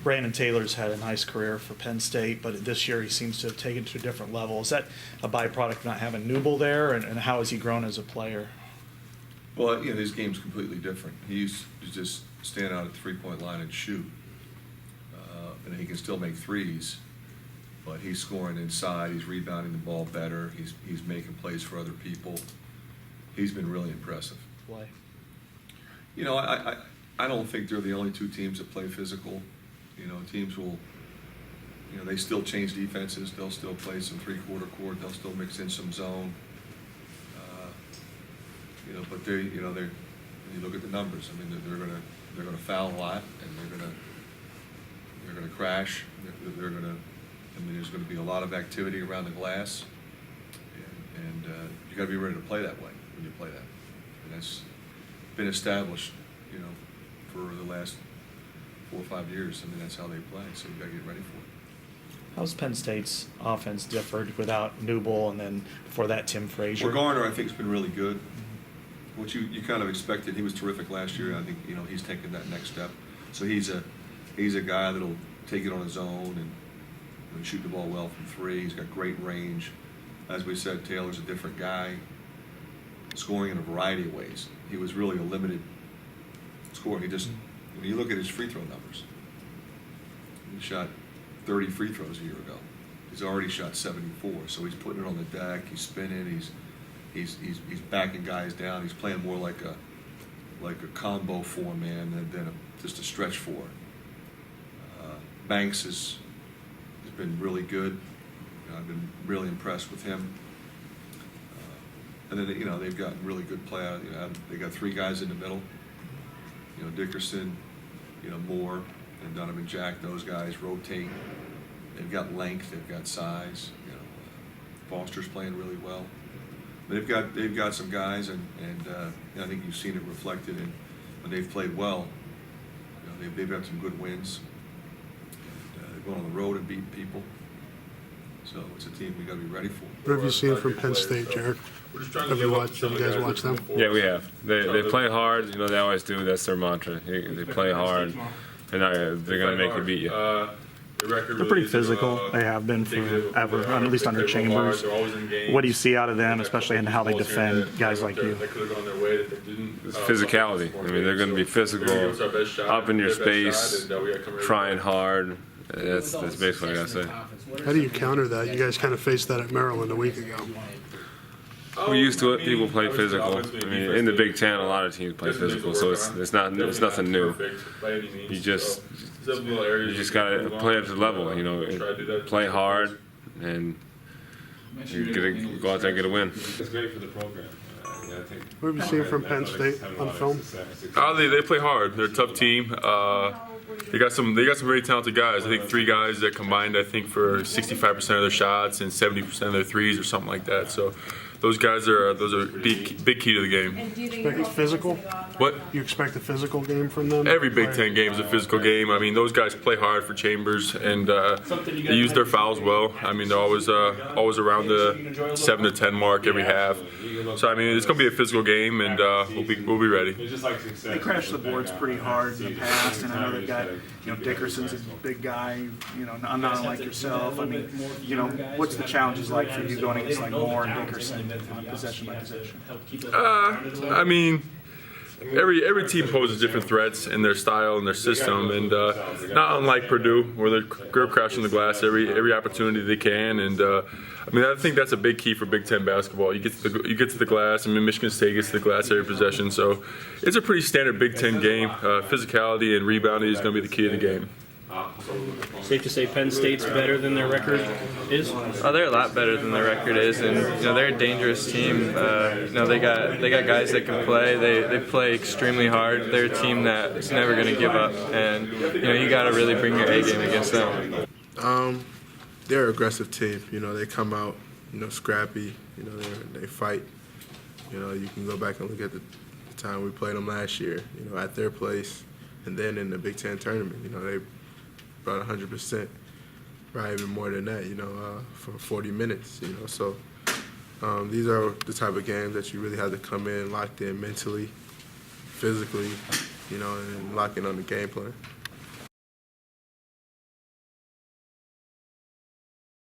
Brandon Taylor's had a nice career for Penn State, but this year he seems to have taken it to a different level. Is that a byproduct of not having Newble there, and how has he grown as a player? Well, his game's completely different. He used to just stand out at the three-point line and shoot, and he can still make threes, but he's scoring inside. He's rebounding the ball better. He's making plays for other people. He's been really impressive. Play. I don't think they're the only two teams that play physical. Teams will, they still change defenses. They'll still play some three-quarter court. They'll still mix in some zone. But they, when you look at the numbers, I mean, they're gonna foul a lot, and they're gonna crash. There's gonna be a lot of activity around the glass, and you got to be ready to play that way when you play that. And that's been established, for the last 4 or 5 years. I mean, that's how they play. So you got to get ready for it. How's Penn State's offense differed without Newble, and then before that Tim Frazier? Well, Garner, I think, has been really good. What you kind of expected. He was terrific last year. I think he's taken that next step. So he's a guy that'll take it on his own and shoot the ball well from three. He's got great range. As we said, Taylor's a different guy, scoring in a variety of ways. He was really a limited scorer. When you look at his free throw numbers, he shot 30 free throws a year ago. He's already shot 74, so he's putting it on the deck. He's spinning. He's backing guys down. He's playing more like a combo four man than just a stretch four. Banks has been really good. I've been really impressed with him. And then they've got really good play out. They got 3 guys in the middle. Dickerson, Moore, and Donovan Jack. Those guys rotate. They've got length. They've got size. Foster's playing really well. They've got some guys, and I think you've seen it reflected in when they've played well. They've had some good wins. And, they've gone on the road and beaten people. So it's a team we got to be ready for. What have you seen from Penn State, Jared? Have you guys watched them? Yeah, we have. They play hard. They always do. That's their mantra. They play hard. They're going to make you beat you. They're pretty physical. They have been forever, at least under Chambers. What do you see out of them, especially in how they defend guys like you? It's physicality. I mean, they're going to be physical, up in your space, trying hard. That's basically what I got to say. How do you counter that? You guys kind of faced that at Maryland a week ago. We're used to it. People play physical. I mean, in the Big Ten, a lot of teams play physical, so it's nothing new. You just got to play up to the level. Play hard, and you go out there and get a win. It's great for the program. What have you seen from Penn State on film? They play hard. They're a tough team. They got some very talented guys. I think 3 guys that combined, I think, for 65% of their shots and 70% of their threes or something like that. So those guys are big key to the game. Expect physical? What? You expect a physical game from them? Every Big Ten game is a physical game. I mean, those guys play hard for Chambers, and they use their fouls well. I mean, they're always around the 7 to 10 mark every half. So I mean, it's going to be a physical game, and we'll be ready. They crashed the boards pretty hard in the past, and I know they've got Dickerson's a big guy. Not unlike yourself. I mean, what's the challenges like for you going against like Moore and Dickerson on possession by possession? I mean, every team poses different threats in their style and their system, and not unlike Purdue, where they're crashing the glass every opportunity they can. And I mean, I think that's a big key for Big Ten basketball. You get to the glass. I mean, Michigan State gets to the glass every possession, so it's a pretty standard Big Ten game. Physicality and rebounding is going to be the key of the game. Safe to say Penn State's better than their record is? Oh, they're a lot better than their record is, and they're a dangerous team. They got guys that can play. They play extremely hard. They're a team that's never going to give up, and you got to really bring your A game against them. They're an aggressive team. They come out, scrappy. They fight. You can go back and look at the time we played them last year. At their place, and then in the Big Ten tournament. They brought 100%, probably even more than that, for 40 minutes, So these are the type of games that you really have to come in locked in mentally, physically, and lock in on the game plan.